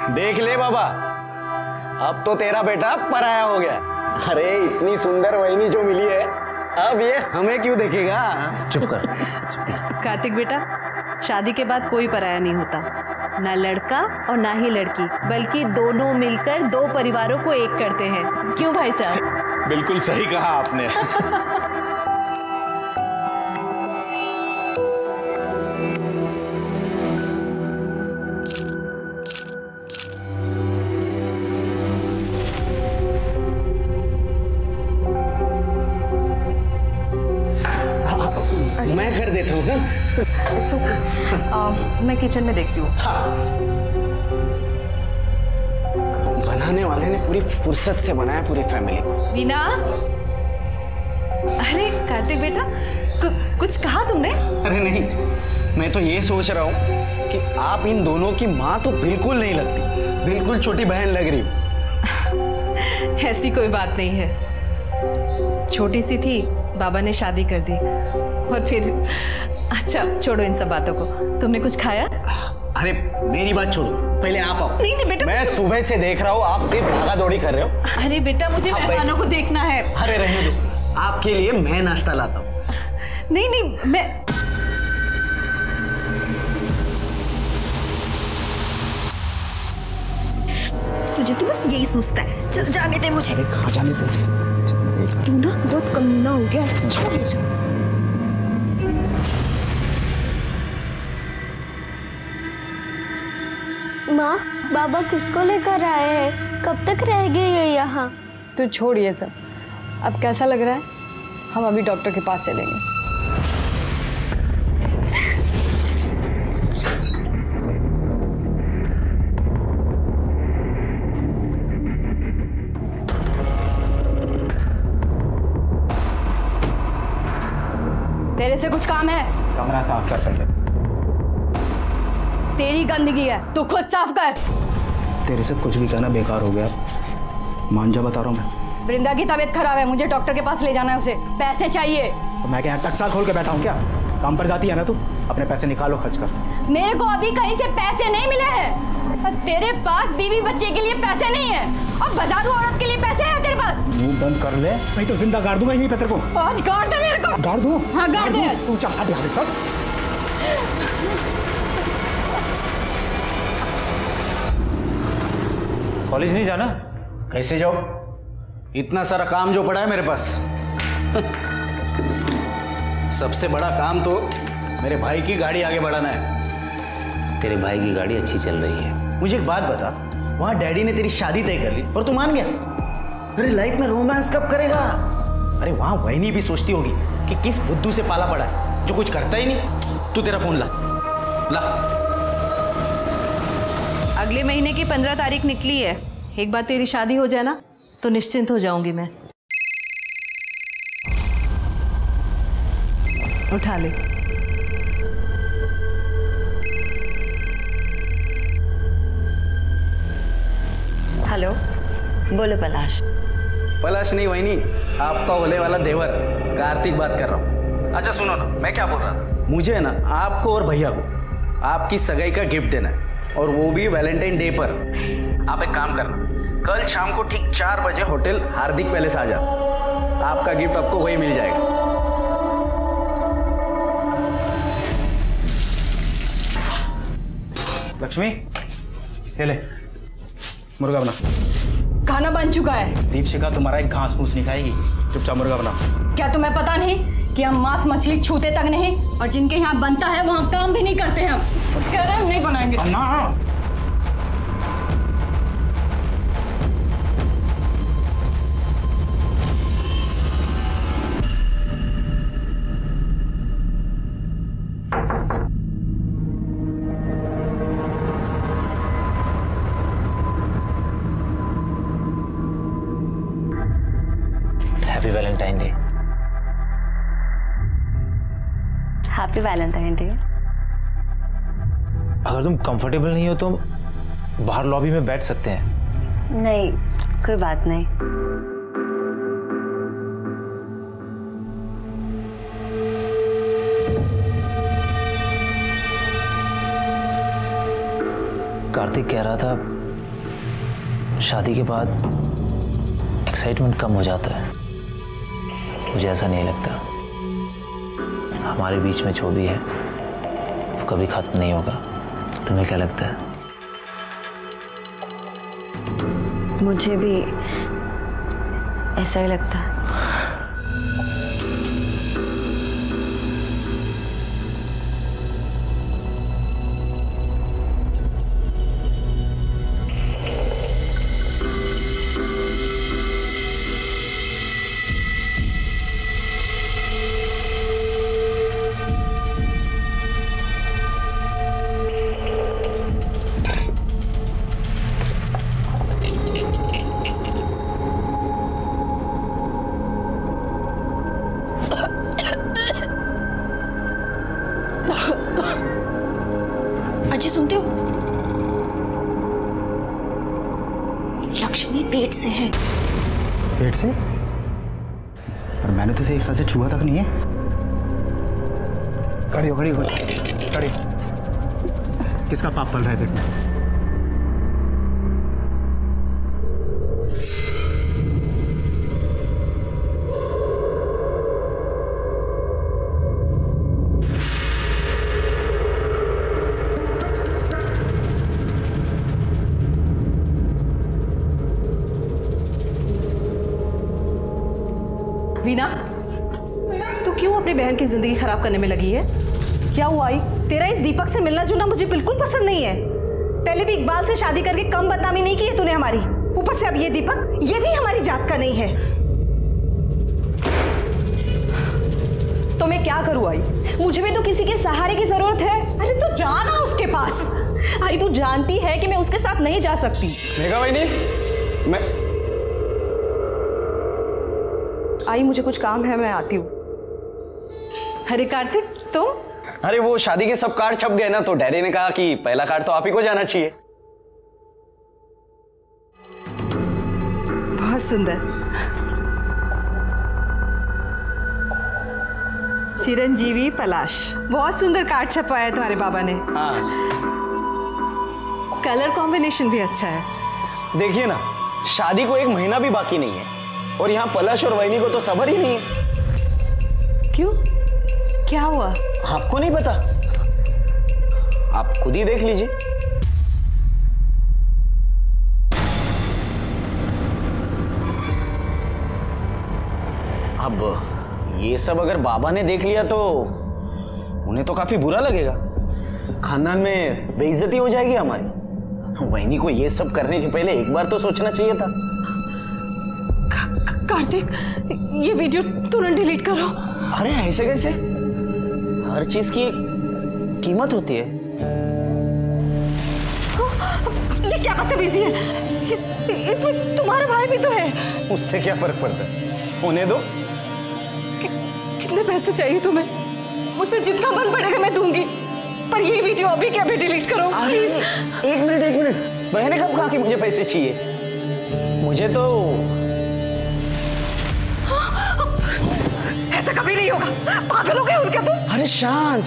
देख ले बाबा, अब तो तेरा बेटा पराया हो गया। अरे इतनी सुंदर वहिनी जो मिली है, अब ये हमें क्यों देखेगा? चुप कर। कार्तिक बेटा, शादी के बाद कोई पराया नहीं होता, ना लड़का और ना ही लड़की, बल्कि दोनों मिलकर दो परिवारों को एक करते हैं। क्यों भाई साहब? बिल्कुल सही कहा आपने। मैं कर देता हूँ ना। मैं किचन में देखती हूँ। बनाने वाले ने पूरी फुर्सत से बनाया पूरी फैमिली को। वीना, अरे कार्तिक बेटा, कुछ कहा तुमने? अरे नहीं, मैं तो ये सोच रहा हूँ कि आप इन दोनों की माँ तो बिल्कुल नहीं लगती, बिल्कुल छोटी बहन लग रही हो। ऐसी कोई बात नहीं है, छोटी सी थी, बाबा ने शादी कर दी और फिर। अच्छा छोड़ो इन सब बातों को, तुमने कुछ खाया? अरे मेरी बात छोड़ो, पहले आप आओ। नहीं नहीं बेटा, मैं सुबह से देख रहा हूँ आप सिर्फ भागा दौड़ी कर रहे हो। अरे बेटा, मुझे मेहमानों को देखना है। अरे रहने दो, आपके लिए मैं नाश्ता लाता हूँ। नहीं नहीं, मैं तुझे तो बस यही सोचता है। चल जाने दे मुझे। अरे कहाँ जाने दे? तू ना बहुत कमीना हो गया है। छोड़ मुझे। माँ, बाबा किसको लेकर आए हैं? कब तक रहेंगे ये यहाँ? तू छोड़ ये सब। अब कैसा लग रहा है? हम अभी डॉक्टर के पास चलेंगे। तेरे से कुछ काम है? कमरा साफ कर पहले। तेरी गंदगी है, तू खुद साफ कर। तेरे से कुछ भी कहना बेकार हो गया, मान जा बता रहा हूँ मैं। वृंदा की तबीयत खराब है, मुझे डॉक्टर के पास ले जाना है उसे। पैसे चाहिए। तो मैं क्या यहाँ टक्सा खोल के बैठा हूँ क्या? काम पर जाती है ना तू, अपने पैसे निकालो खर्च कर। मेरे को अभी कहीं से पैसे नहीं मिले हैं। और तेरे पास बीवी बच्चे के लिए पैसे नहीं है, और बाजारू औरत के लिए पैसे हैं तेरे पास? मुंह बंद कर ले, नहीं तो जिंदा गाड़ दूंगा यहीं पे तेरे को। आज गाड़ दे मेरे को। गाड़ दूं? हाँ गाड़ दे। तू चल हट यहाँ से। कॉलेज नहीं जाना? कैसे जाओ? इतना सारा काम जो पड़ा है मेरे पास। सबसे बड़ा काम तो मेरे भाई की गाड़ी आगे बढ़ाना है। तेरे भाई की गाड़ी अच्छी चल रही है। मुझे एक बात बता, वहां डैडी ने तेरी शादी तय कर ली और तू मान गया? अरे लाइफ में रोमांस कब करेगा? अरे वहां वहिनी भी सोचती होगी कि किस बुद्धू से पाला पड़ा है जो कुछ करता ही नहीं। तू तेरा फोन ला ला। अगले महीने की 15 तारीख निकली है। एक बार तेरी शादी हो जाए ना तो निश्चिंत हो जाऊंगी मैं। उठा ले। हेलो, बोलो पलाश। पलाश नहीं वहिनी, आपका होने वाला देवर कार्तिक बात कर रहा हूँ। अच्छा सुनो ना, मैं क्या बोल रहा था, मुझे ना आपको और भैया को आपकी सगाई का गिफ्ट देना है, और वो भी वैलेंटाइन डे पर। आप एक काम करना, कल शाम को ठीक 4 बजे होटल हार्दिक पैलेस आ जाना। आपका गिफ्ट आपको वही मिल जाएगा। लक्ष्मी, ये ले मुर्गा बना। खाना बन चुका है। दीपशिखा तुम्हारा एक घास फूस नहीं खाएगी, चुपचाप मुर्गा बना। क्या तुम्हें पता नहीं कि हम मांस मछली छूते तक नहीं, और जिनके यहाँ बनता है वहाँ काम भी नहीं करते हैं। हम कह रहे हम नहीं बनाएंगे ना। Happy Valentine day. Happy Valentine day. अगर तुम कंफर्टेबल नहीं हो तो बाहर लॉबी में बैठ सकते हैं। नहीं, कोई बात नहीं। कार्तिक कह रहा था शादी के बाद एक्साइटमेंट कम हो जाता है। मुझे ऐसा नहीं लगता। हमारे बीच में जो भी है वो कभी खत्म नहीं होगा। तुम्हें क्या लगता है? मुझे भी ऐसा ही लगता है। अजी सुनते हो? लक्ष्मी पेट से है। पेट से? और मैंने तो इसे एक साल से छुआ तक नहीं है। खड़ी हो, खड़ी हो, खड़ी। किसका पाप पल रहा है पेट में? वीना, तू क्यों अपनी बहन की जिंदगी खराब करने में लगी है? क्या हुआ आई? तेरा इस दीपक से मिलना जुलना मुझे बिल्कुल पसंद नहीं है। पहले भी इकबाल से शादी करके कम बदनामी नहीं की है तूने हमारी। ऊपर से अब ये दीपक, ये भी हमारी जात का नहीं है। तो मैं क्या करूं आई? मुझे भी तो किसी के सहारे की जरूरत है। अरे तू जाना उसके पास। आई तू जानती है कि मैं उसके साथ नहीं जा सकती। मेघा बहनी, मैं आई मुझे कुछ काम है, मैं आती हूँ। अरे कार्तिक तुम? अरे वो शादी के सब कार्ड छप गए ना, तो डैडी ने कहा कि पहला कार्ड तो आप ही को जाना चाहिए। बहुत सुंदर। चिरंजीवी पलाश, बहुत सुंदर कार्ड छपवाया है तुम्हारे बाबा ने। हाँ, कलर कॉम्बिनेशन भी अच्छा है। देखिए ना, शादी को एक महीना भी बाकी नहीं है और यहाँ पलाश और वैनी को तो सबर ही नहीं है। क्यों? क्या हुआ? आपको नहीं पता? आप खुद ही देख लीजिए। अब ये सब अगर बाबा ने देख लिया तो उन्हें तो काफी बुरा लगेगा। खानदान में बेइज्जती हो जाएगी हमारी। वैनी को ये सब करने के पहले एक बार तो सोचना चाहिए था। कार्तिक, ये वीडियो तुरंत डिलीट करो। अरे ऐसे कैसे? हर चीज की एक कीमत होती है। ये क्या बदतमीजी है? इसमें तुम्हारा भाई भी तो है। उससे क्या फर्क पड़ता है? होने दो। कितने पैसे चाहिए तुम्हें? मुझसे जितना मन पड़ेगा मैं दूंगी, पर ये वीडियो अभी के अभी डिलीट करो प्लीज। एक मिनट। मैंने कब कहा कि मुझे पैसे चाहिए? मुझे तो ऐसा कभी नहीं होगा। पागल हो गए हो क्या तुम? अरे शांत,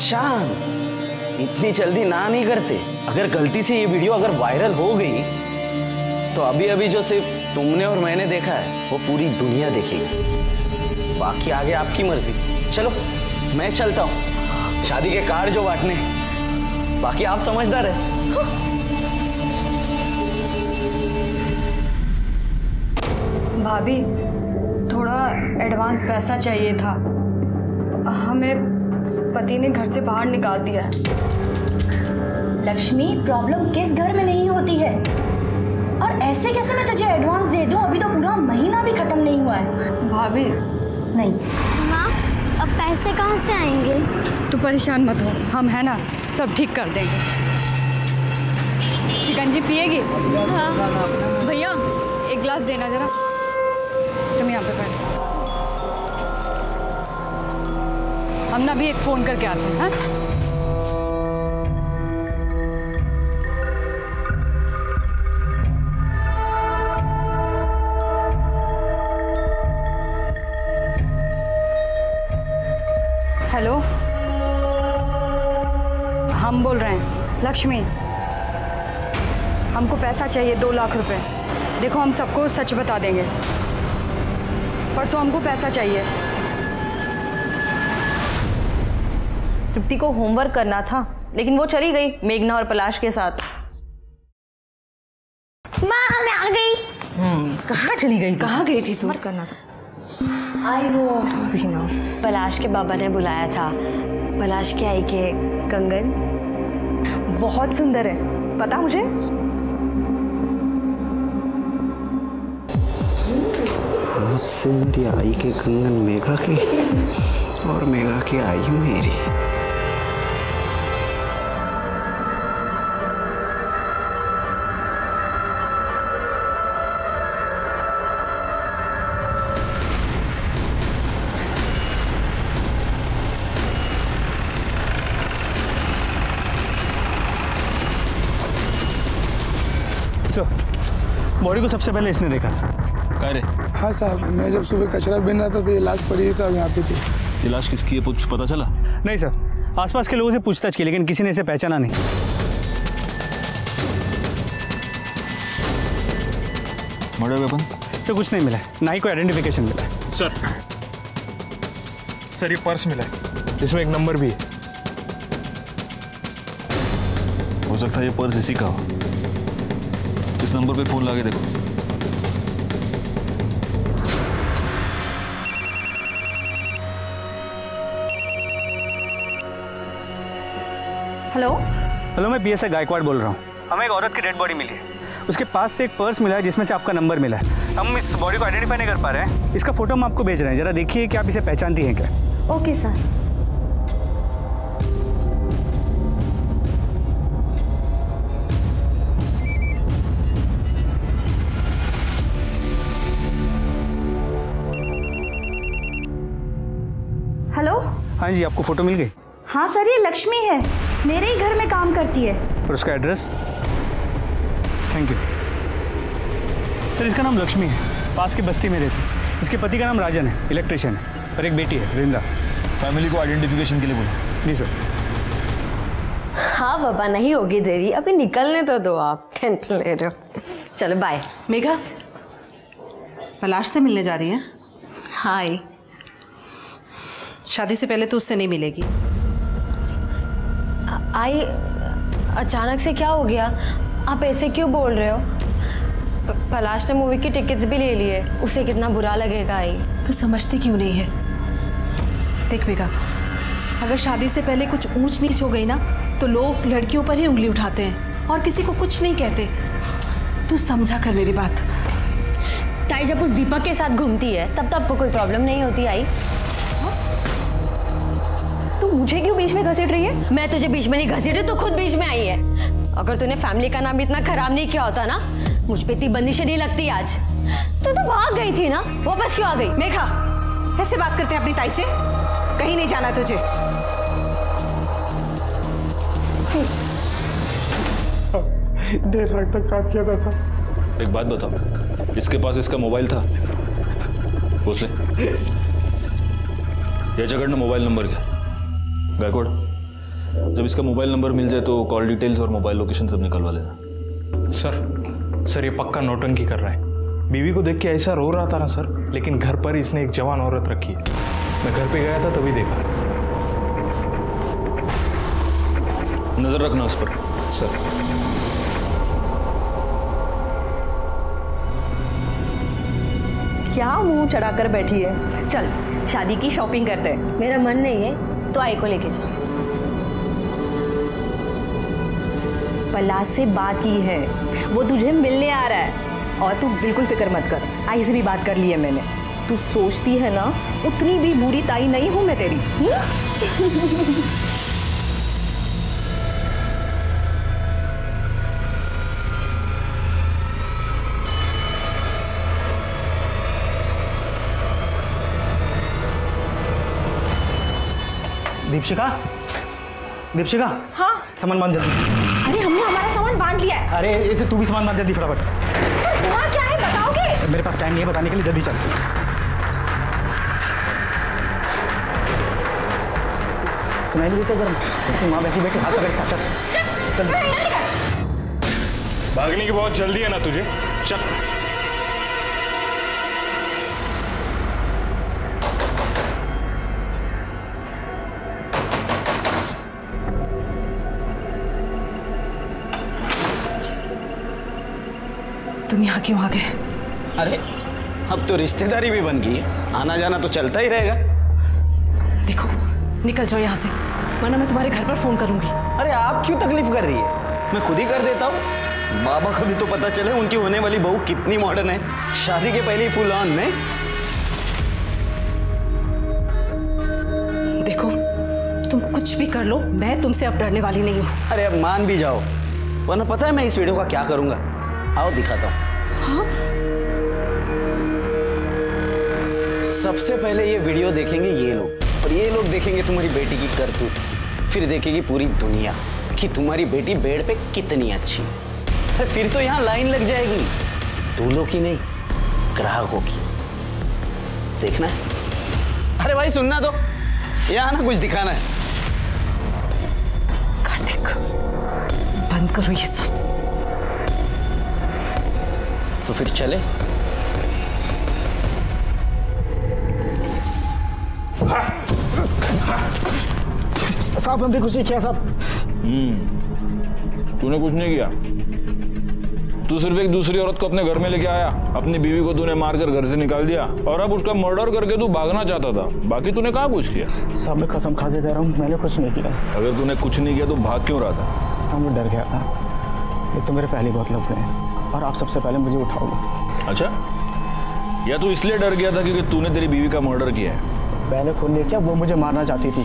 इतनी जल्दी ना नहीं करते। अगर गलती से ये वीडियो अगर वायरल हो गई तो अभी अभी जो सिर्फ तुमने और मैंने देखा है वो पूरी दुनिया देखेगी। बाकी आगे आपकी मर्जी। चलो मैं चलता हूँ, शादी के कार्ड जो बांटने, बाकी आप समझदार है। भाभी, थोड़ा एडवांस पैसा चाहिए था। हमें पति ने घर से बाहर निकाल दिया है। लक्ष्मी, प्रॉब्लम किस घर में नहीं होती है? और ऐसे कैसे मैं तुझे एडवांस दे दूं? अभी तो पूरा महीना भी खत्म नहीं हुआ है। भाभी नहीं। माँ, अब पैसे कहाँ से आएंगे? तू परेशान मत हो, हम है ना, सब ठीक कर देंगे। शिकंजी पिएगी? हाँ। भैया एक गिलास देना जरा। तुम यहाँ पे बैठो, हम ना भी एक फोन करके आते हैं। हाँ? हेलो, हम बोल रहे हैं। लक्ष्मी, हमको पैसा चाहिए 2 लाख रुपए। देखो हम सबको सच बता देंगे, परसों हमको पैसा चाहिए। तृप्ति को होमवर्क करना था, लेकिन वो चली गई मेघना और पलाश के साथ। माँ मैं आ गई। कहाँ चली गई? कहाँ गई थी तू? करना था। आई वो पलाश के बाबा ने बुलाया था। पलाश के आई के कंगन बहुत सुंदर है, पता मुझे। मुझसे मेरी आई के कंगन मेघा की और मेघा की आई मेरी। बॉडी को सबसे पहले इसने देखा था। क्या रे? हाँ साहब, मैं जब सुबह कचरा बीन रहा था तो ये लाश पड़ी है साहब यहाँ पे थी। ये लाश किसकी है कुछ पता चला? नहीं सर, आसपास के लोगों से पूछताछ की लेकिन किसी ने इसे पहचाना नहीं। Murder weapon? सर कुछ नहीं मिला, ना ही कोई आइडेंटिफिकेशन मिला। सर ये पर्स मिला है, इसमें एक नंबर भी है। हो सकता है ये पर्स इसी का हो। इस नंबर पे फोन लगा के देखो। हेलो हेलो, मैं पीएसआई गायकवाड़ बोल रहा हूँ। हमें एक औरत की डेड बॉडी मिली है, उसके पास से एक पर्स मिला है जिसमें से आपका नंबर मिला है। हम इस बॉडी को आइडेंटिफाई नहीं कर पा रहे हैं। इसका फोटो हम आपको भेज रहे हैं, जरा देखिए कि आप इसे पहचानती हैं क्या। Okay sir. हेलो। हाँ जी, आपको फोटो मिल गई? हाँ सर, ये लक्ष्मी है, मेरे ही घर में काम करती है। और उसका एड्रेस? Thank you sir. इसका नाम लक्ष्मी है, पास की बस्ती में रहती है। इसके पति का नाम राजन है, इलेक्ट्रिशियन है, और एक बेटी है वृंदा। फैमिली को आइडेंटिफिकेशन के लिए बोला। जी सर। हाँ बाबा, नहीं होगी देरी, अभी निकलने तो दो, आप टेंशन ले रहे हो। चलो बाय। मेघा, पलाश से मिलने जा रही है? हाय। शादी से पहले तो उससे नहीं मिलेगी। आई, अचानक से क्या हो गया? आप ऐसे क्यों बोल रहे हो? पलाश ने मूवी की टिकट्स भी ले लिए, उसे कितना बुरा लगेगा। आई तू समझती क्यों नहीं है? देख मेघा, अगर शादी से पहले कुछ ऊंच नीच हो गई ना तो लोग लड़कियों पर ही उंगली उठाते हैं और किसी को कुछ नहीं कहते। तू समझा कर मेरी बात। ताई जब उस दीपक के साथ घूमती है तब तो आपको कोई प्रॉब्लम नहीं होती। आई, तू मुझे क्यों बीच में घसीट रही है? मैं तुझे बीच में नहीं घसीटी, तो खुद बीच में आई है। अगर तूने फैमिली का नाम इतना खराब नहीं किया होता ना, मुझ पे इतनी बंदिशें नहीं लगती आज। तो भाग गई थी ना, वापस क्यों आ गई? मेघा, ऐसे बात करते हैं अपनी ताई से? कहीं नहीं जाना तुझे। देर रात तक काम किया था सर। एक बात बताओ, इसके पास इसका मोबाइल था? पूछ ले। याच्याकडनं मोबाइल नंबर क्या? गायकवाड़, जब इसका मोबाइल नंबर मिल जाए तो कॉल डिटेल्स और मोबाइल लोकेशन सब निकलवा लेना। सर ये पक्का नौटंकी कर रहा है। बीवी को देख के ऐसा रो रहा था ना सर, लेकिन घर पर इसने एक जवान औरत रखी है। मैं घर पे गया था तभी देखा। नजर रखना उस पर। सर क्या मुंह चढ़ाकर बैठी है? चल शादी की शॉपिंग करते हैं। मेरा मन नहीं है तो आई को लेके जा। पलाश से बात की है, वो तुझे मिलने आ रहा है। और तू बिल्कुल फिक्र मत कर, आई से भी बात कर ली है मैंने। तू सोचती है ना, उतनी भी बुरी ताई नहीं हूं मैं तेरी। दीपशिका, हाँ सामान बांध जल्दी। अरे हमने हमारा सामान बांध लिया है। अरे इसे तू भी सामान बांध जल्दी फटाफट। पर हुआ क्या है बताओगे? मेरे पास टाइम नहीं है बताने के लिए, जल्दी चल। सुनाई नहीं देता गर्म? वैसे वहाँ वैसे बैठे, हाथ पकड़ इसका। चल जल्दी कर। भागने की बहुत जल्दी है ना तुझे? चल। तुम यहाँ क्यों आ गए? अरे अब तो रिश्तेदारी भी बन गई है, आना जाना तो चलता ही रहेगा। देखो निकल जाओ यहाँ से, वरना मैं तुम्हारे घर पर फोन करूंगी। अरे आप क्यों तकलीफ कर रही है, मैं खुद ही कर देता हूँ। बाबा को भी तो पता चले उनकी होने वाली बहू कितनी मॉडर्न है, शादी के पहले ही फुल ऑन नहीं। देखो तुम कुछ भी कर लो, मैं तुमसे अब डरने वाली नहीं हूँ। अरे अब मान भी जाओ, वरना पता है मैं इस वीडियो का क्या करूंगा? आओ दिखाता हूँ। हाँ? सबसे पहले ये वीडियो देखेंगे ये लोग, और ये लोग देखेंगे तुम्हारी बेटी की करतूत, फिर देखेगी पूरी दुनिया कि तुम्हारी बेटी बेड पे कितनी अच्छी। फिर तो यहाँ लाइन लग जाएगी, दूल्हों की नहीं ग्राहकों की। देखना है? अरे भाई सुनना तो, यहाँ ना कुछ दिखाना है। कार्तिक बंद करो ये सब। तो फिर चले? साहब हमने कुछ नहीं किया साहब। तूने कुछ नहीं किया, तू सिर्फ एक दूसरी औरत को अपने घर में लेके आया, अपनी बीवी को तूने मारकर घर से निकाल दिया और अब उसका मर्डर करके तू भागना चाहता था। बाकी तूने कहाँ कुछ किया? साहब मैं कसम खा के कह रहा हूँ, मैंने कुछ नहीं किया। अगर तूने कुछ नहीं किया तो भाग क्यों रहा था? साहब मैं डर गया था, एक तो मेरे पहले बहुत लफड़े हैं और आप सबसे पहले मुझे उठाओगे। अच्छा, या तू इसलिए डर गया था क्योंकि तूने तेरी बीवी का मर्डर किया है? मैंने खून नहीं किया, वो मुझे मारना चाहती थी।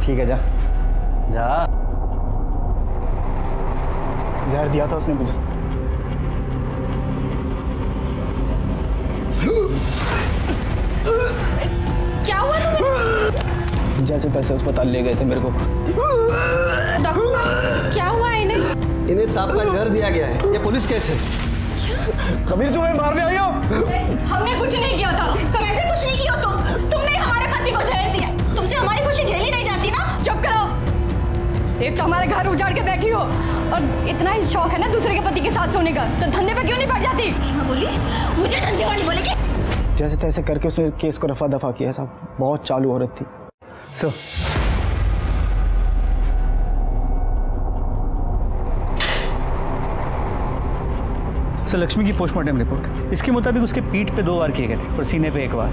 ठीक है जा जा। जहर दिया था उसने मुझे। क्या हुआ तुम्हें? जैसे तैसे अस्पताल ले गए थे मेरे को। डॉक्टर साहब क्या हुआ इन्हें? इन्हें सांप का जहर दिया गया है। ये पुलिस केस है। कबीर तुम्हें मारने आई हो? हमने कुछ नहीं किया था। कैसे कुछ नहीं किया तुमने हमारे पति को जहर दिया। तुमसे हमारी खुशी झेली नहीं जाती ना? चुप करो। एक तो हमारे घर उजाड़ के बैठी हो और इतना ही शौक है ना दूसरे के पति के साथ सोने का, तो धंधे पे क्यों नहीं पड़ जाती? बोली मुझे धंधे वाली बोलेगी। जैसे तैसे करके उसने केस को रफा दफा किया साहब। बहुत चालू औरत थी। सो सर लक्ष्मी की पोस्टमार्टम रिपोर्ट, इसके मुताबिक उसके पीठ पे 2 वार किए गए थे और सीने पे 1 वार।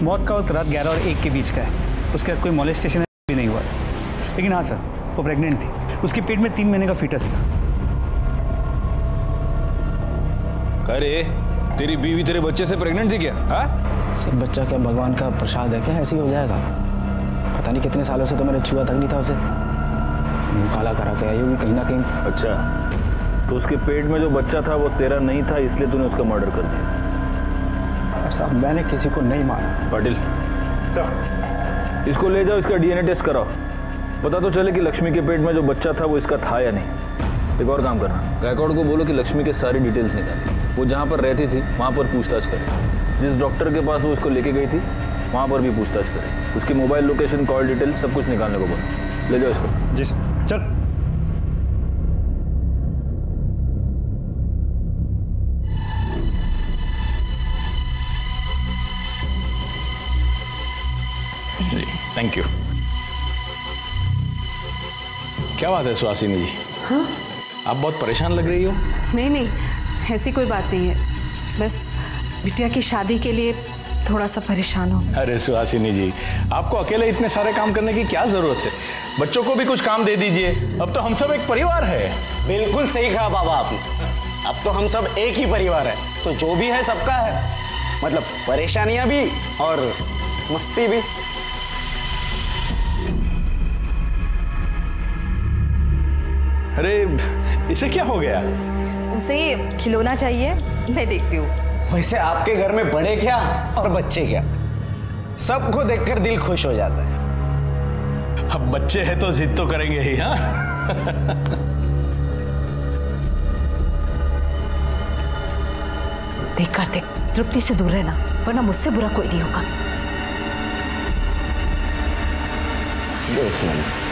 मौत का वक्त रात 11 और 1 के बीच का है। उसके बाद कोई मॉलेस्टेशन भी नहीं हुआ, लेकिन हाँ सर वो प्रेग्नेंट थी। उसके पेट में 3 महीने का फीटस था। अरे तेरी बीवी तेरे बच्चे से प्रेग्नेंट थी क्या? हाँ सर बच्चा क्या भगवान का प्रसाद है क्या? ऐसे ही हो जाएगा? पता नहीं कितने सालों से तो मैंने छुआ तक नहीं था उसे। मुँह काला करा के आई होगी कहीं ना कहीं। अच्छा, तो उसके पेट में जो बच्चा था वो तेरा नहीं था, इसलिए तूने उसका मर्डर कर दिया? साहब मैंने किसी को नहीं मारा। पाटिल इसको ले जाओ, इसका डीएनए टेस्ट कराओ, पता तो चले कि लक्ष्मी के पेट में जो बच्चा था वो इसका था या नहीं। एक और काम करना, गायकवाड़ को बोलो कि लक्ष्मी के सारी डिटेल्स निकाले। वो जहाँ पर रहती थी वहाँ पर पूछताछ करे। जिस डॉक्टर के पास वो उसको लेके गई थी वहाँ पर भी पूछताछ करे। उसकी मोबाइल लोकेशन, कॉल डिटेल सब कुछ निकालने को बोलो। ले जाओ इसको। जी सर। चल। Thank you. क्या बात है सुहासिनी जी? हाँ? आप बहुत परेशान लग रही हो। नहीं नहीं, ऐसी कोई बात नहीं है, बस बिटिया की शादी के लिए थोड़ा सा परेशान हो। अरे सुहासिनी जी, आपको अकेले इतने सारे काम करने की क्या जरूरत है? बच्चों को भी कुछ काम दे दीजिए। अब तो हम सब एक परिवार है। बिल्कुल सही कहा बाबा आपने, अब तो हम सब एक ही परिवार है, तो जो भी है सबका है, मतलब परेशानियां भी और मस्ती भी। अरे इसे क्या हो गया? उसे खिलौना चाहिए, मैं देखती हूँ। वैसे आपके घर में बड़े क्या और बच्चे क्या, सबको देखकर दिल खुश हो जाता है। अब बच्चे हैं तो जिद तो करेंगे ही। हाँ देख कार्तिक, तृप्ति से दूर रहना, वरना मुझसे बुरा कोई नहीं होगा। देख लेना।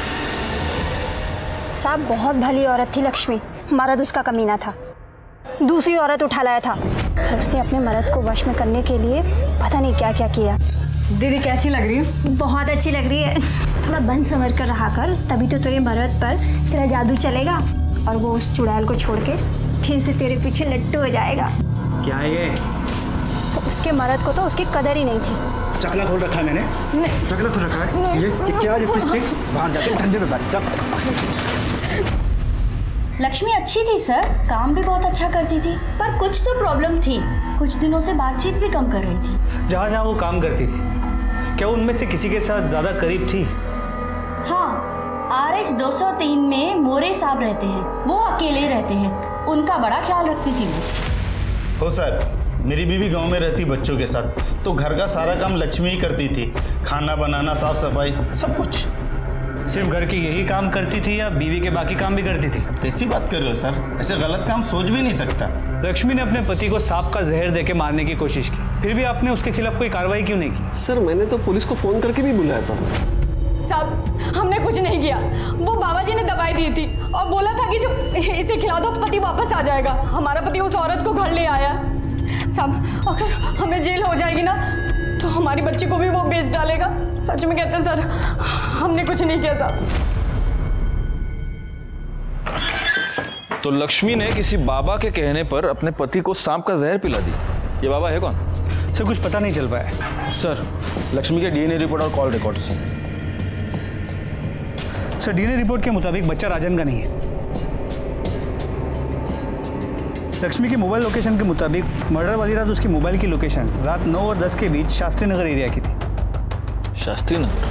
साहब बहुत भली औरत थी लक्ष्मी, मर्द उसका कमीना था। दूसरी औरत उठा लाया था और उसने अपने मर्द को वश में करने के लिए पता नहीं क्या क्या किया। दीदी कैसी लग रही है? बहुत अच्छी लग रही है। थोड़ा बन संवर कर रहा कर, तभी तो तेरे मर्द पर तेरा जादू चलेगा और वो उस चुड़ैल को छोड़ के फिर से तेरे पीछे लट्टू हो जाएगा। क्या है ये? उसके मर्द को तो उसकी कदर ही नहीं थी। चकला खोल रखा है मैंने। नहीं। चकला खोल रखा है। ये क्या लिपस्टिक? बाहर जाके ठंडे में बैठ। लक्ष्मी अच्छी थी सर, काम भी बहुत अच्छा करती थी, पर कुछ तो प्रॉब्लम थी। कुछ दिनों से बातचीत भी कम कर रही थी। जहाँ जहाँ वो काम करती थी, क्या उनमें से किसी के साथ ज्यादा करीब थी? हाँ, RH 203 में मोरे साहब रहते हैं। वो अकेले रहते हैं, उनका बड़ा ख्याल रखती थी वो। हो सर, मेरी बीवी गांव में रहती बच्चों के साथ, तो घर का सारा काम लक्ष्मी ही करती थी। खाना बनाना, साफ सफाई, सब कुछ। सिर्फ घर की यही काम करती थी या बीवी के बाकी काम भी करती थी? कैसी बात कर रहे हो सर, ऐसे गलत काम सोच भी नहीं सकता। लक्ष्मी ने अपने पति को सांप का जहर देके मारने की कोशिश की, फिर भी आपने उसके खिलाफ कोई कार्रवाई क्यों नहीं की? सर मैंने तो पुलिस को फोन करके भी बुलाया था। साहब, हमने कुछ नहीं किया। वो बाबा जी ने दवाई दी थी और बोला था कि जब इसे खिला दो पति वापस आ जाएगा। हमारा पति उस औरत को घर ले आया। साहब, अगर हमें जेल हो जाएगी ना तो हमारी बच्ची को भी वो बेच डालेगा। सच में कहते हैं सर, हमने कुछ नहीं किया साहब। तो लक्ष्मी ने किसी बाबा के कहने पर अपने पति को सांप का जहर पिला दी। ये बाबा है कौन? सर कुछ पता नहीं चल पाया। सर, लक्ष्मी के DNA रिपोर्ट और call records. Sir DNA report के मुताबिक बच्चा राजन का नहीं है। लक्ष्मी के मोबाइल लोकेशन के मुताबिक मर्डर वाली रात उसकी मोबाइल की लोकेशन रात 9 और 10 के बीच शास्त्री नगर एरिया की थी। शास्त्री नगर?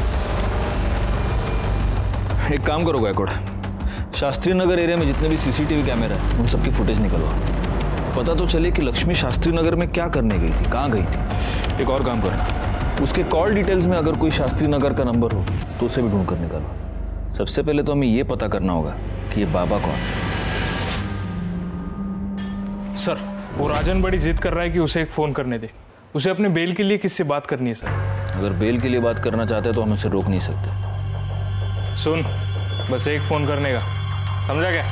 एक काम करो गायकवाड़, शास्त्री नगर एरिया में जितने भी CCTV कैमरा है उन सबकी फुटेज निकलवा, पता तो चले कि लक्ष्मी शास्त्री नगर में क्या करने गई थी, कहाँ गई थी। एक और काम करना, उसके कॉल डिटेल्स में अगर कोई शास्त्री नगर का नंबर हो तो उसे भी ढूंढ कर निकालो। सबसे पहले तो हमें ये पता करना होगा कि ये बाबा कौन है। सर, वो राजन बड़ी जिद कर रहा है कि उसे एक फ़ोन करने दे। उसे अपने बेल के लिए किससे बात करनी है सर? अगर बेल के लिए बात करना चाहते हैं तो हम उसे रोक नहीं सकते। सुन, बस एक फ़ोन करने का, समझा क्या?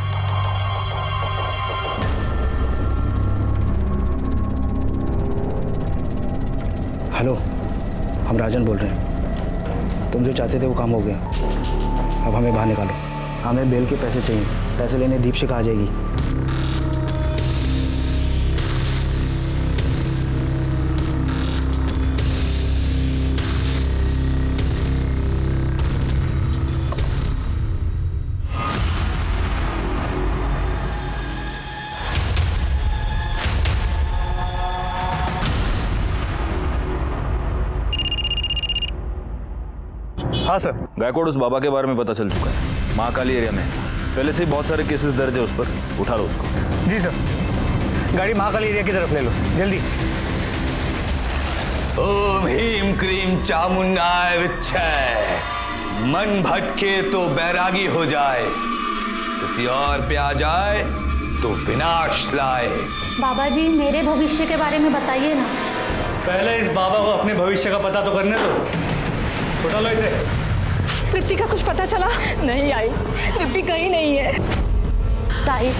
हेलो, हम राजन बोल रहे हैं। तुम जो चाहते थे वो काम हो गया, अब हमें बाहर निकालो। हमें बेल के पैसे चाहिए। पैसे लेने दीपशिखा आ जाएगी। हाँ सर। गायकवाड़, उस बाबा के बारे में पता चल चुका है, महाकाली एरिया में पहले से ही बहुत सारे केसेस दर्ज है उस पर। उठा लो उसको। जी सर। गाड़ी महाकाली एरिया की तरफ ले लो, जल्दी। ओम ह्रीम क्रीम चामुंडाय विच्छय। मन भटके तो बैरागी हो जाए, किसी और पे आ जाए तो विनाश लाए। बाबा जी, मेरे भविष्य के बारे में बताइए ना। पहले इस बाबा को अपने भविष्य का पता तो करने दो। उठा लो इसे। तृप्ति का कुछ पता चला? नहीं आई, तृप्ति कहीं नहीं है। ताई,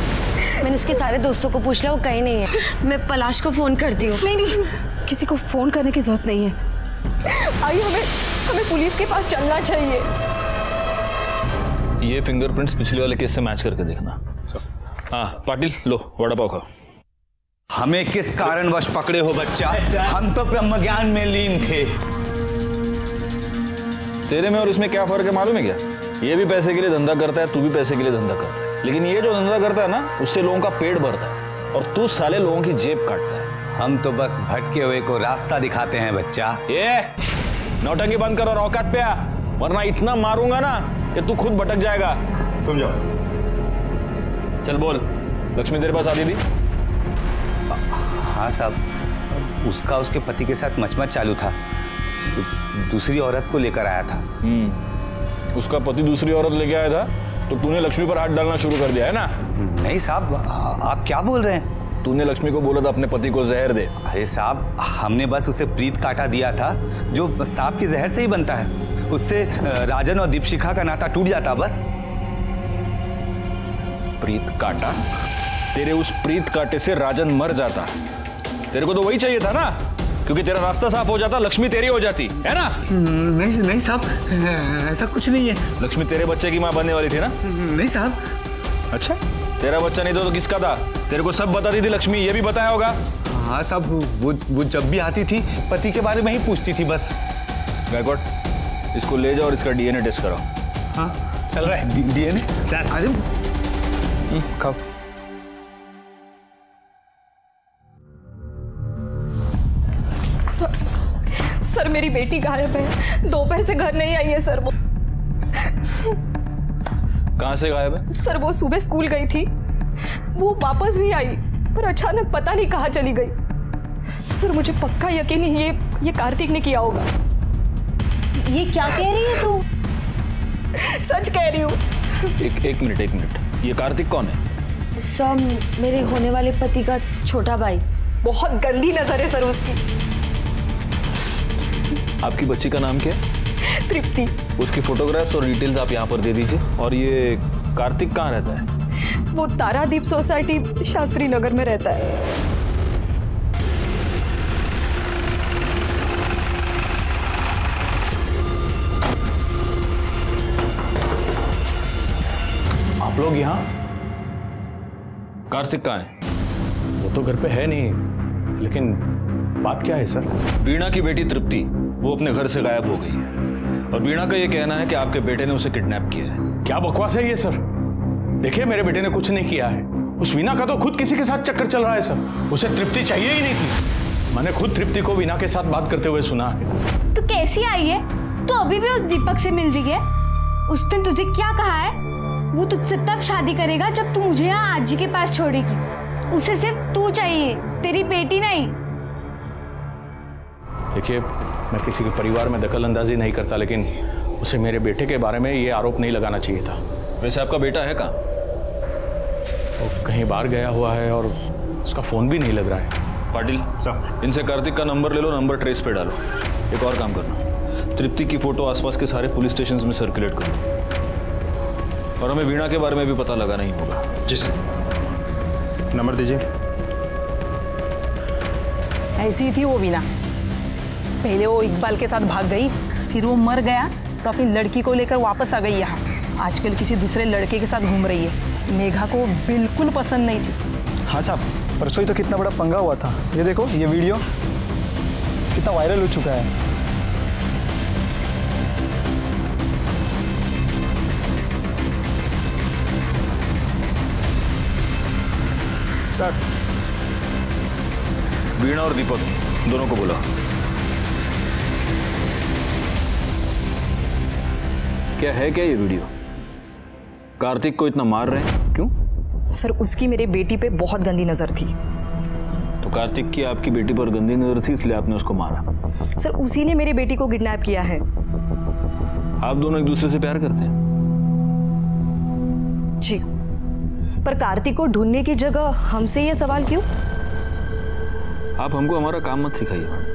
मैंने उसके सारे दोस्तों को पूछ लिया, वो कहीं नहीं है। मैं पलाश को फोन करती हूँ। नहीं नहीं, किसी को फोन करने की जरूरत नहीं है। आई, हमें पुलिस के पास चलना चाहिए। ये फिंगरप्रिंट्स पिछले वाले केस से मैच करके देखना। हाँ पाटिल, लो वड़ा पाव खाओ। हमें किस कारणवश पकड़े हो बच्चा? हम तो ब्रह्म ज्ञान में लीन थे। तेरे में और इसमें क्या फर्क है मालूम है क्या? ये भी पैसे के लिए धंधा करता है, तू भी पैसे के लिए धंधा करता है, लेकिन ये जो धंधा करता है ना उससे लोगों का पेट भरता है और तू साले लोगों की जेब काटता है। हम तो बस भटके हुए को रास्ता दिखाते हैं बच्चा। ये नौटंकी बंद कर और औकात पे आ, वरना इतना मारूंगा ना कि तू खुद भटक जाएगा। तुम जाओ। चल बोल, लक्ष्मी तेरे पास आती थी? हाँ साहब, उसका उसके पति के साथ मचमच चालू था, तो दूसरी औरत को लेकर आया था। उसका पति दूसरी औरत लेके आया था तो तूने लक्ष्मी पर हाथ डालना शुरू कर दिया है ना? नहीं साहब, आप क्या बोल रहे हैं? तूने लक्ष्मी को बोला था अपने पति को जहर दे। अरे साहब, हमने बस उसे प्रीत काटा दिया था, जो सांप के जहर से ही बनता है। उससे राजन और दीपशिखा का नाता टूट जाता बस। प्रीत काटा? तेरे उस प्रीत काटे से राजन मर जाता। तेरे को तो वही चाहिए था ना, क्योंकि तेरा रास्ता साफ हो जाता, लक्ष्मी तेरी हो जाती है ना? नहीं साहब, ऐसा कुछ नहीं है। लक्ष्मी तेरे बच्चे की माँ बनने वाली थी ना? नहीं साहब। अच्छा, तेरा बच्चा नहीं तो किसका था? तेरे को सब बताती थी लक्ष्मी, ये भी बताया होगा। हाँ साहब, वो जब भी आती थी पति के बारे में ही पूछती थी बस। गायकवाड़, इसको ले जाओ और इसका डीएनए टेस्ट कराओ। हाँ चल रहा है डीएनए। अरे खाओ। सर मेरी बेटी गायब है, दोपहर से घर नहीं आई है सर। वो कहाँ से गायब है? सर वो सुबह स्कूल गई थी, वो वापस भी आई पर अचानक पता नहीं कहाँ चली गई। सर मुझे पक्का यकीन है ये कार्तिक ने किया होगा। ये क्या कह रही है तू? सच कह रही हूँ। एक मिनट, ये कार्तिक कौन है? सर मेरे होने वाले पति का छोटा भाई। बहुत गंदी नजर है सर उसकी। आपकी बच्ची का नाम क्या है? तृप्ति। उसकी फोटोग्राफ्स और डिटेल्स आप यहाँ पर दे दीजिए। और ये कार्तिक कहाँ रहता है? वो तारादीप सोसाइटी शास्त्री नगर में रहता है। आप लोग यहाँ? कार्तिक कहाँ है? वो तो घर पे है नहीं, लेकिन बात क्या है सर? वीणा की बेटी तृप्ति वो अपने घर से गायब हो गई है और वीणा का ये कहना है कि आपके बेटे ने उसे किडनैप किया है। क्या बकवास है ये सर? देखिए मेरे बेटे ने कुछ नहीं किया है। उस वीणा का तो खुद किसी के साथ चक्कर चल रहा है सर। उसे तृप्ति चाहिए ही नहीं थी। मैंने खुद तृप्ति को वीणा के साथ बात करते हुए सुना है। तो कैसी आई है? तो अभी भी उस दीपक से मिल रही है? उस दिन तुझे क्या कहा है? वो तुझसे तब शादी करेगा जब तू मुझे यहाँ आजी के पास छोड़ेगी। उसे सिर्फ तू चाहिए, तेरी बेटी नहीं। देखिए मैं किसी के परिवार में दखल अंदाजी नहीं करता, लेकिन उसे मेरे बेटे के बारे में ये आरोप नहीं लगाना चाहिए था। वैसे आपका बेटा है कहाँ? वो कहीं बाहर गया हुआ है और उसका फोन भी नहीं लग रहा है। पाटिल साहब, इनसे कार्तिक का नंबर ले लो, नंबर ट्रेस पे डालो। एक और काम करना, तृप्ति की फोटो आसपास के सारे पुलिस स्टेशन में सर्कुलेट करो और हमें वीणा के बारे में भी पता लगाना ही होगा। जी सर। नंबर दीजिए। ऐसी ही थी वो वीणा। पहले वो इकबाल के साथ भाग गई, फिर वो मर गया तो अपनी लड़की को लेकर वापस आ गई यहाँ। आजकल किसी दूसरे लड़के के साथ घूम रही है। मेघा को बिल्कुल पसंद नहीं थी। हाँ साहब, परसों ही तो कितना बड़ा पंगा हुआ था। ये देखो, ये वीडियो कितना वायरल हो चुका है। सर, वीणा और दीपक दोनों को बुला। क्या है क्या ये वीडियो? कार्तिक को इतना मार रहे हैं क्यों? सर उसकी मेरे बेटी पे बहुत गंदी नजर थी। तो कार्तिक की आपकी बेटी पर गंदी नजर थी इसलिए आपने उसको मारा? सर उसी ने मेरी बेटी को किडनैप किया है। आप दोनों एक दूसरे से प्यार करते हैं? जी, पर कार्तिक को ढूंढने की जगह हमसे ये सवाल क्यों? आप हमको हमारा काम मत सिखाइए।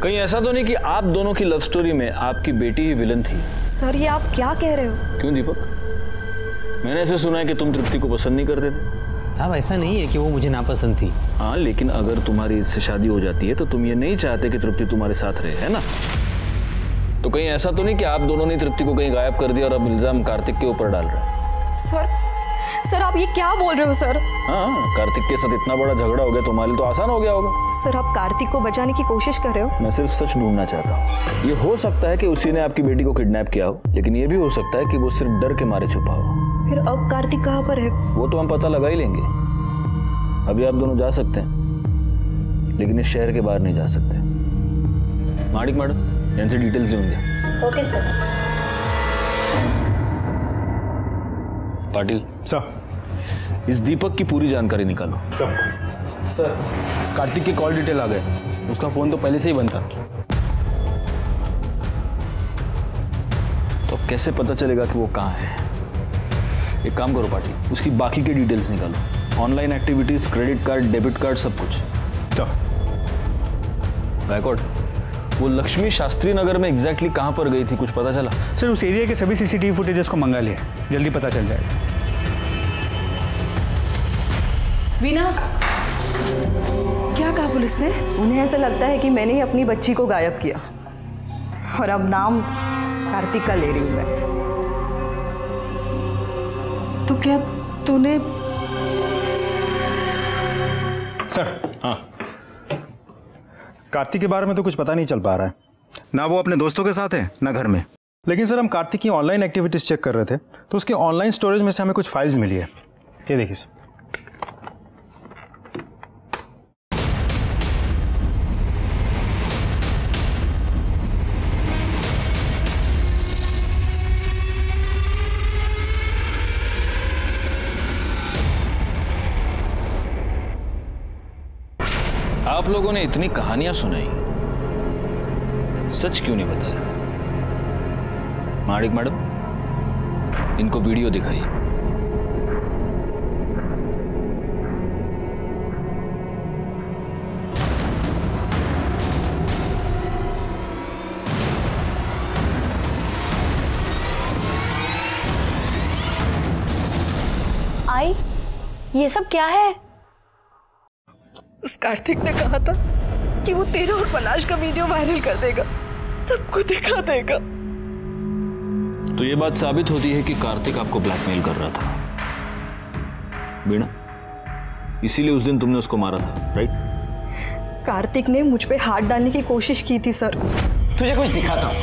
कहीं ऐसा तो नहीं कि आप दोनों की लव स्टोरी में आपकी बेटी ही विलन थी? सर ये आप क्या कह रहे हो? क्यों दीपक, मैंने ऐसे सुना है कि तुम तृप्ति को पसंद नहीं करते थे। साहब ऐसा नहीं है कि वो मुझे नापसंद थी। हाँ, लेकिन अगर तुम्हारी इससे शादी हो जाती है तो तुम ये नहीं चाहते कि तृप्ति तुम्हारे साथ रहे, है ना? तो कहीं ऐसा तो नहीं कि आप दोनों ने तृप्ति को कहीं गायब कर दिया और अब इल्जाम कार्तिक के ऊपर डाल रहे हैं? सर आप ये क्या बोल रहे हो सर? हाँ, कार्तिक के साथ इतना बड़ा झगड़ा हो गया, तुम्हारे लिए तो आसान हो गया होगा। सर आप कार्तिक को बचाने की कोशिश कर रहे हो? मैं सिर्फ सच ढूंढना चाहता हूँ। ये हो सकता है कि उसी ने आपकी बेटी को किडनैप किया हो, लेकिन ये भी हो सकता है कि वो सिर्फ डर के मारे छुपा हो। फिर अब कार्तिक कहाँ पर है? वो तो हम पता लगा ही लेंगे। अभी आप दोनों जा सकते हैं, लेकिन इस शहर के बाहर नहीं जा सकते। माणिक मैडम, इनसे डिटेल्स लेंगे। Okay sir. पाटिल सर, इस दीपक की पूरी जानकारी निकालो। सर कार्तिक की कॉल डिटेल आ गए। उसका फोन तो पहले से ही बंद था। तो कैसे पता चलेगा कि वो कहाँ है? एक काम करो पाटिल, उसकी बाकी की डिटेल्स निकालो। Online activities, credit card, debit card, सब कुछ। सर गायकवाड़, वो लक्ष्मी शास्त्री नगर में एग्जैक्टली कहाँ पर गई थी, कुछ पता चला? सर उस एरिया के सभी सीसीटीवी फुटेजेस को मंगा लिया, जल्दी पता चल जाएगा। वीणा, क्या कहा पुलिस ने? उन्हें ऐसा लगता है कि मैंने ही अपनी बच्ची को गायब किया और अब नाम कार्तिक का ले रही हूँ मैं। तो क्या तूने सर। हाँ, कार्तिक के बारे में तो कुछ पता नहीं चल पा रहा है, ना वो अपने दोस्तों के साथ है ना घर में। लेकिन सर हम कार्तिक की ऑनलाइन एक्टिविटीज़ चेक कर रहे थे तो उसके ऑनलाइन स्टोरेज में से हमें कुछ फाइल्स मिली है। ये देखिए सर। आप लोगों ने इतनी कहानियां सुनाई, सच क्यों नहीं बताया? माणिक मैडम, इनको वीडियो दिखाइए। आई, ये सब क्या है? उस कार्तिक ने कहा था कि वो तेरा और पलाश का वीडियो वायरल कर देगा, सबको दिखा देगा। तो ये बात साबित होती है कि कार्तिक आपको ब्लैकमेल कर रहा था, वीणा। इसीलिए उस दिन तुमने उसको मारा था, राइट? कार्तिक ने मुझ पे हाथ डालने की कोशिश की थी सर। तुझे कुछ दिखाता हूं।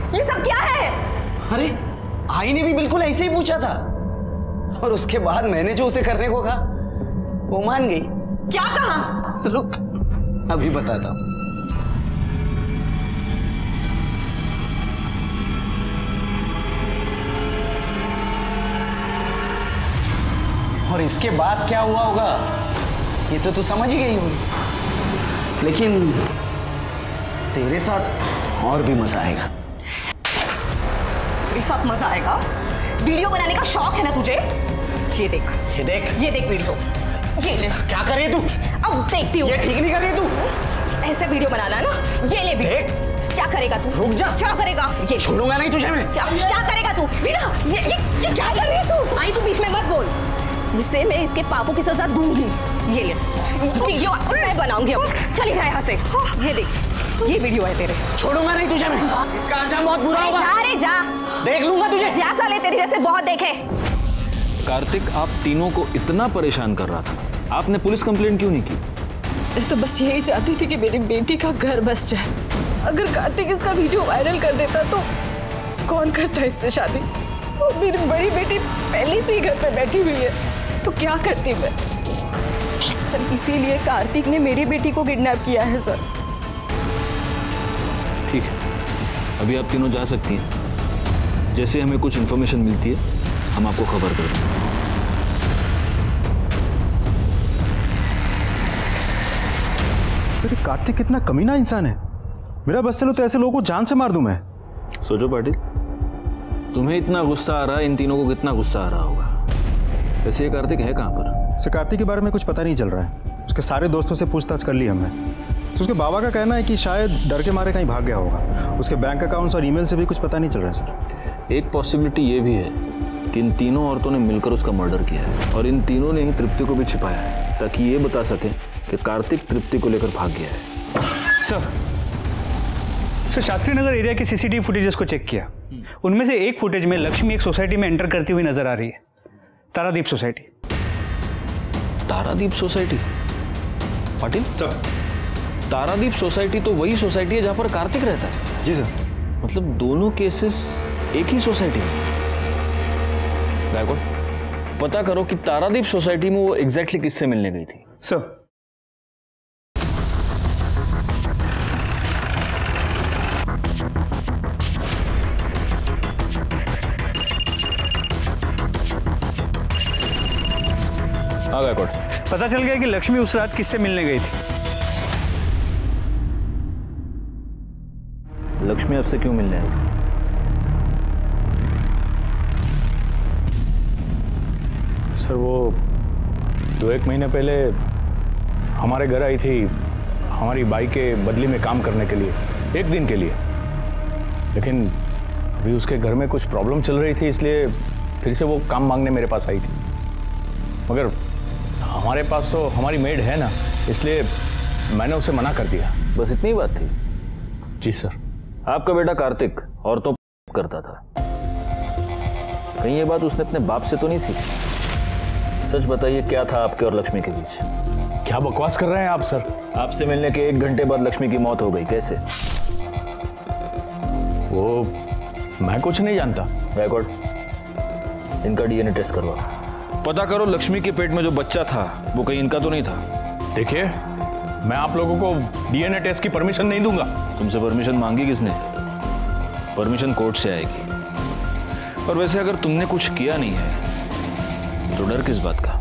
ये सब क्या है? अरे आई ने भी बिल्कुल ऐसे ही पूछा था, और उसके बाद मैंने जो उसे करने को कहा वो मान गई। क्या कहा? रुक, अभी बताता हूं। और इसके बाद क्या हुआ होगा ये तो तू समझ ही गई होगी, लेकिन तेरे साथ और भी मजा आएगा। तेरे साथ मजा आएगा? वीडियो बनाने का शौक है ना तुझे? ये देख, ये देख, ये देख वीडियो। ये ले। क्या कर रही है तू? अब देखती हूँ। ये ठीक नहीं कर रही तू। ऐसे वीडियो बनाना ना, ये ले वीडियो। देख। क्या करेगा तू? रुक जा। क्या करेगा? ये छोड़ूंगा नहीं तुझे मैं। क्या करेगा तू? वीणा, ये क्या कर रही है तू? आई, तू बीच में मत बोल। इसे मैं इसके पापों की सजा दूंगी। ये ले वीडियो मैं बनाऊंगी अब। चली जा यहाँ से। ये देख, ये वीडियो है तेरे। छोड़ूंगा नहीं तुझे मैं। इसका अंजाम बहुत बुरा होगा। जा रे जा, देख लूंगा तुझे। क्या साले तेरी जैसे बहुत देखे। कार्तिक आप तीनों को इतना परेशान कर रहा था, आपने पुलिस कंप्लेंट क्यों नहीं की? मैं तो बस यही चाहती थी कि मेरी बेटी का घर बस जाए। अगर कार्तिक इसका वीडियो वायरल कर देता तो कौन करता इससे शादी? और मेरी बड़ी बेटी पहले से ही घर पे बैठी हुई है, तो क्या करती मैं? सर, इसीलिए कार्तिक ने मेरी बेटी को किडनैप किया है सर। ठीक है, अभी आप तीनों जा सकती हैं। जैसे हमें कुछ इन्फॉर्मेशन मिलती है हम आपको खबर कर देंगे। सर, कार्तिक कितना कमीना इंसान है। मेरा बस चलो तो ऐसे लोगों को जान से मार दूं मैं। सोचो पाटिल, तुम्हें इतना गुस्सा आ रहा है, इन तीनों को कितना गुस्सा आ रहा होगा। वैसे ये कार्तिक है कहाँ पर? सर, कार्तिक के बारे में कुछ पता नहीं चल रहा है। उसके सारे दोस्तों से पूछताछ कर ली हमने। तो उसके बाबा का कहना है कि शायद डर के मारे कहीं भाग गया होगा। उसके बैंक अकाउंट्स और ईमेल से भी कुछ पता नहीं चल रहा है सर। एक पॉसिबिलिटी ये भी है कि इन तीनों औरतों ने मिलकर उसका मर्डर किया है, और इन तीनों ने ही तृप्ति को भी छिपाया है, ताकि ये बता सके कि कार्तिक तृप्ति को लेकर भाग गया है। सर, शास्त्री नगर एरिया की सीसीटीवी फुटेजेस को चेक किया। उनमें से एक फुटेज में लक्ष्मी एक सोसाइटी में एंटर करती हुई नजर आ रही है, Taradeep society. Taradeep society? Patil sir, Taradeep society तो वही सोसाइटी है जहां पर कार्तिक रहता है। जी सर। मतलब दोनों केसेस एक ही सोसाइटी में। गायकवाड़, पता करो कि तारादीप सोसाइटी में वो एग्जैक्टली किससे मिलने गई थी। सर, हाँ गायकवाड़, पता चल गया कि लक्ष्मी उस रात किससे मिलने गई थी। लक्ष्मी आपसे क्यों मिलने आई? सर, वो 2-1 महीने पहले हमारे घर आई थी हमारी बाई के बदली में काम करने के लिए, 1 दिन के लिए। लेकिन अभी उसके घर में कुछ प्रॉब्लम चल रही थी, इसलिए फिर से वो काम मांगने मेरे पास आई थी। मगर हमारे पास तो हमारी मेड है ना, इसलिए मैंने उसे मना कर दिया। बस इतनी बात थी? जी सर, आपका बेटा कार्तिक और तो करता था, कहीं ये बात उसने अपने बाप से तो नहीं सीखी? सच बताइए, क्या था आपके और लक्ष्मी के बीच? क्या बकवास कर रहे हैं आप सर? आपसे मिलने के 1 घंटे बाद लक्ष्मी की मौत हो गई, कैसे? वो मैं कुछ नहीं जानता। गायकवाड़, इनका डीएनए टेस्ट करवा, पता करो लक्ष्मी के पेट में जो बच्चा था वो कहीं इनका तो नहीं था। देखिए, मैं आप लोगों को डीएनए टेस्ट की परमिशन नहीं दूंगा। तुमसे परमिशन मांगी किसने? परमिशन कोर्ट से आएगी। और वैसे अगर तुमने कुछ किया नहीं है तो डर किस बात का?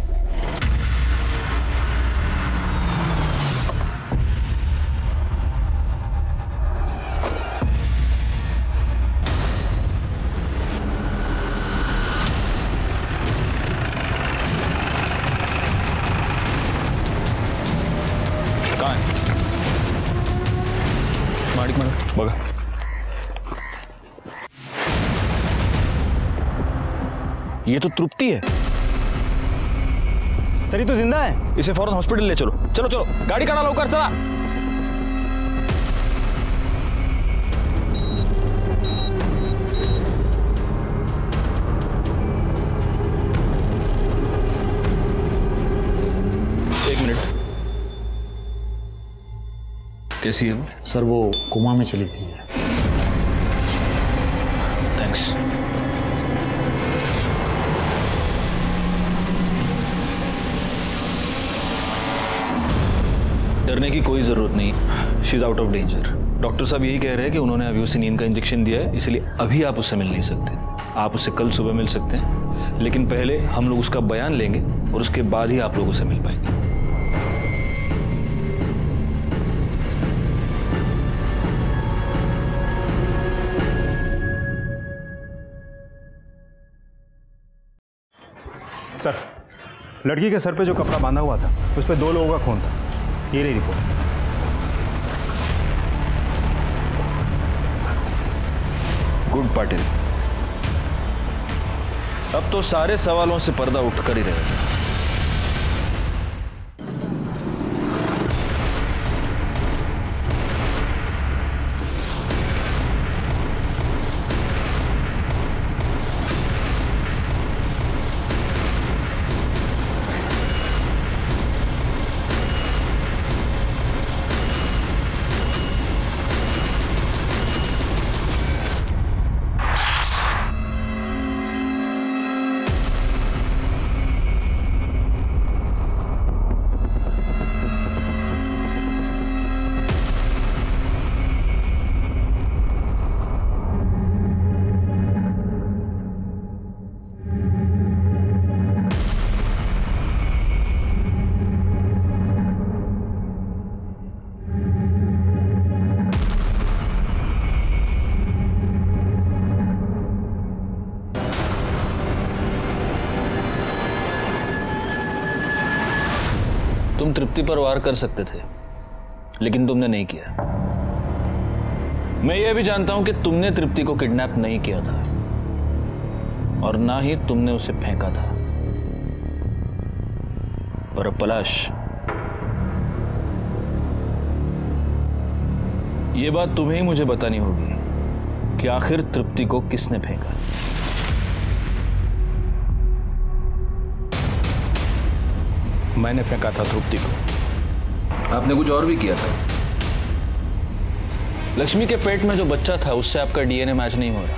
बघा, ये तो तृप्ति है। सर, ये तो जिंदा है। इसे फौरन हॉस्पिटल ले चलो। चलो चलो, गाड़ी काढ़ा लवकर, चला। एक मिनट, कैसी है वो? सर, वो कोमा में चली गई है। थैंक्स। डरने की कोई जरूरत नहीं, she is out of danger. Doctor साहब यही कह रहे हैं कि उन्होंने अभी उसे नींद का इंजेक्शन दिया है, इसलिए अभी आप उससे मिल नहीं सकते। आप उससे कल सुबह मिल सकते हैं, लेकिन पहले हम लोग उसका बयान लेंगे और उसके बाद ही आप लोग उससे मिल पाएंगे। सर, लड़की के सर पे जो कपड़ा बांधा हुआ था उस पर 2 लोगों का खून था। ये रही रिपोर्ट। गुड पाटिल, अब तो सारे सवालों से पर्दा उठकर ही रहेगा। तुम तृप्ति पर वार कर सकते थे, लेकिन तुमने नहीं किया। मैं यह भी जानता हूं कि तुमने तृप्ति को किडनैप नहीं किया था और ना ही तुमने उसे फेंका था। पर अब पलाश, यह बात तुम्हें ही मुझे बतानी होगी कि आखिर तृप्ति को किसने फेंका। मैंने फेंका था तृप्ति को। आपने कुछ और भी किया था। लक्ष्मी के पेट में जो बच्चा था उससे आपका डीएनए मैच नहीं हो रहा,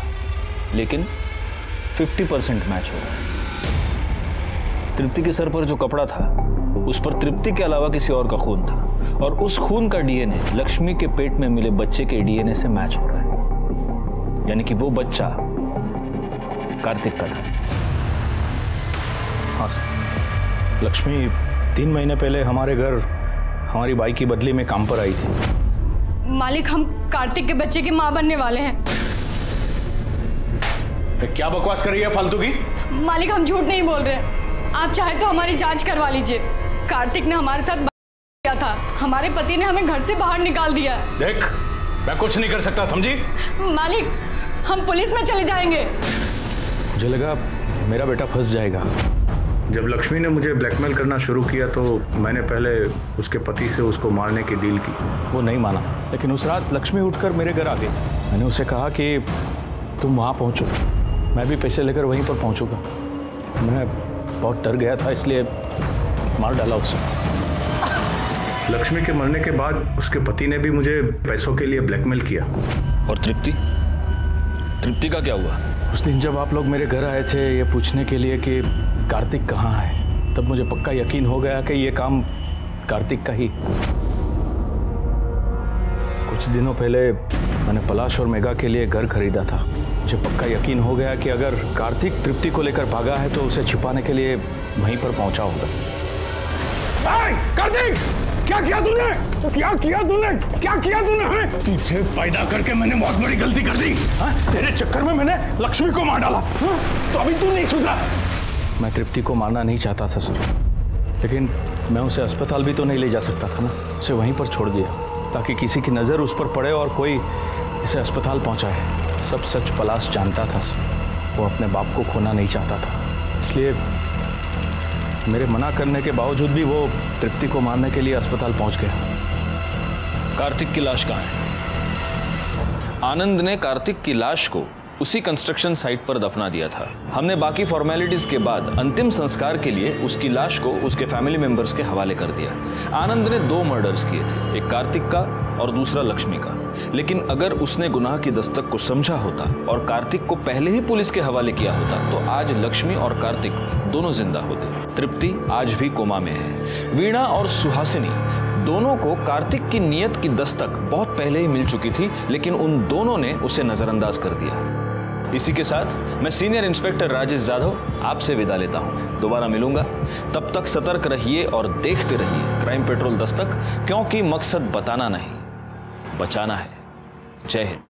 लेकिन 50% मैच हो रहा है। तृप्ति के सर पर जो कपड़ा था उस पर तृप्ति के अलावा किसी और का खून था, और उस खून का डीएनए लक्ष्मी के पेट में मिले बच्चे के डीएनए से मैच हो रहा है, यानी कि वो बच्चा कार्तिक का था। हाँ सर, लक्ष्मी 3 महीने पहले हमारे घर हमारी बाई की बदली में काम पर आई थी। मालिक, हम कार्तिक के बच्चे की माँ बनने वाले हैं। क्या बकवास कर रही है फालतू की? मालिक, हम झूठ नहीं बोल रहे। आप चाहे तो हमारी जांच करवा लीजिए। कार्तिक ने हमारे साथ किया था, हमारे पति ने हमें घर से बाहर निकाल दिया। देख, मैं कुछ नहीं कर सकता, समझी? मालिक, हम पुलिस में चले जाएंगे। मुझे लगा मेरा बेटा फंस जाएगा, जब लक्ष्मी ने मुझे ब्लैकमेल करना शुरू किया तो मैंने पहले उसके पति से उसको मारने की डील की। वो नहीं माना, लेकिन उस रात लक्ष्मी उठकर मेरे घर आ गई। मैंने उसे कहा कि तुम वहाँ पहुँचो, मैं भी पैसे लेकर वहीं पर पहुँचूंगा। मैं बहुत डर गया था, इसलिए मार डाला उसे। लक्ष्मी के मरने के बाद उसके पति ने भी मुझे पैसों के लिए ब्लैकमेल किया। और तृप्ति का क्या हुआ? उस दिन जब आप लोग मेरे घर आए थे ये पूछने के लिए कि कार्तिक कहाँ है, तब मुझे पक्का यकीन हो गया कि ये काम कार्तिक का ही। कुछ दिनों पहले मैंने पलाश और मेघा के लिए घर खरीदा था। मुझे पक्का यकीन हो गया कि अगर कार्तिक तृप्ति को लेकर भागा है तो उसे छिपाने के लिए वहीं पर पहुंचा होगा। कार्तिक, क्या किया तूने? क्या किया तूने? तुझे पैदा करके मैंने बहुत बड़ी गलती कर दी। तेरे चक्कर में मैंने लक्ष्मी को मार डाला। तो अभी तू नहीं सुधरा। मैं तृप्ति को मारना नहीं चाहता था सर, लेकिन मैं उसे अस्पताल भी तो नहीं ले जा सकता था ना। उसे वहीं पर छोड़ दिया ताकि किसी की नज़र उस पर पड़े और कोई इसे अस्पताल पहुंचाए। सब सच पलाश जानता था सर। वो अपने बाप को खोना नहीं चाहता था, इसलिए मेरे मना करने के बावजूद भी वो तृप्ति को मारने के लिए अस्पताल पहुंच गया। कार्तिक की लाश कहाँ है? आनंद ने कार्तिक की लाश को उसी कंस्ट्रक्शन साइट पर दफना दिया था। हमने बाकी फॉर्मेलिटीज के बाद अंतिम संस्कार के लिए उसकी लाश को उसके फैमिली मेंबर्स के हवाले कर दिया। आनंद ने 2 मर्डर्स किए थे, एक कार्तिक का और दूसरा लक्ष्मी का। लेकिन अगर उसने गुनाह की दस्तक को समझा होता और कार्तिक को पहले ही पुलिस के हवाले किया होता तो आज लक्ष्मी और कार्तिक दोनों जिंदा होते। तृप्ति आज भी कोमा में है। वीणा और सुहासिनी दोनों को कार्तिक की नीयत की दस्तक बहुत पहले ही मिल चुकी थी, लेकिन उन दोनों ने उसे नजरअंदाज कर दिया। इसी के साथ मैं सीनियर इंस्पेक्टर राजेश जाधव आपसे विदा लेता हूं। दोबारा मिलूंगा, तब तक सतर्क रहिए और देखते रहिए क्राइम पेट्रोल दस्तक, क्योंकि मकसद बताना नहीं, बचाना है। जय हिंद।